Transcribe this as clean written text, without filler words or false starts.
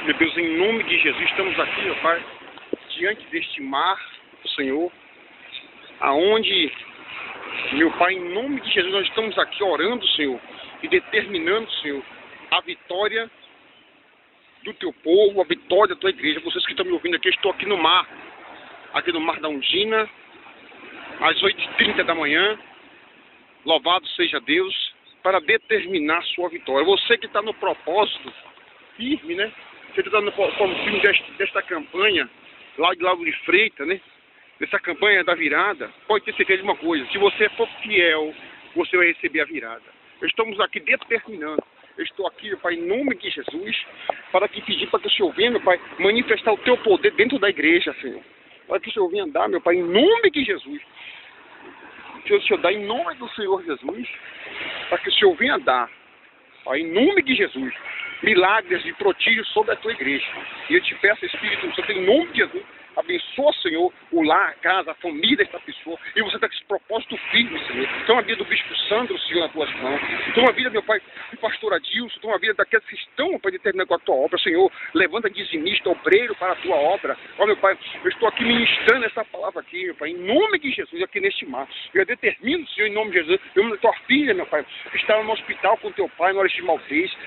Meu Deus, em nome de Jesus, estamos aqui, meu Pai, diante deste mar, Senhor, aonde, meu Pai, em nome de Jesus, nós estamos aqui orando, Senhor, e determinando, Senhor, a vitória do Teu povo, a vitória da Tua igreja. Vocês que estão me ouvindo aqui, eu estou aqui no mar da Undina, às 8h30 da manhã, louvado seja Deus, para determinar sua vitória. Você que está no propósito firme, né? Você que está no propósito firme desta campanha, lá de Lauro de Freitas, né? Dessa campanha da virada, pode ter certeza de uma coisa: se você for fiel, você vai receber a virada. Estamos aqui determinando. Eu estou aqui, meu Pai, em nome de Jesus, para te pedir para que o Senhor venha, meu Pai, manifestar o Teu poder dentro da igreja, Senhor. Para que o Senhor venha andar, meu Pai, em nome de Jesus. Que o Senhor dá em nome do Senhor Jesus, para que o Senhor venha dar, Pai, em nome de Jesus, milagres e prodígios sobre a Tua igreja. E eu te peço, Espírito Santo, em nome de Jesus, abençoa, Senhor, o lar, a casa, a família desta pessoa. E você está com esse propósito firme, Senhor. Então a vida do Bispo Sandro, Senhor, nas Tuas mãos. Então a vida, meu Pai, do pastor Adilson. Então a vida daqueles que estão, Pai, determinando com a Tua obra. Senhor, levanta dizimista, obreiro para a Tua obra. Ó, meu Pai, eu estou aqui ministrando essa palavra aqui, meu Pai, em nome de Jesus, aqui neste mar. Eu determino, Senhor, em nome de Jesus, eu amo da Tua filha, meu Pai, que estava no hospital com Teu Pai, na hora de maltês.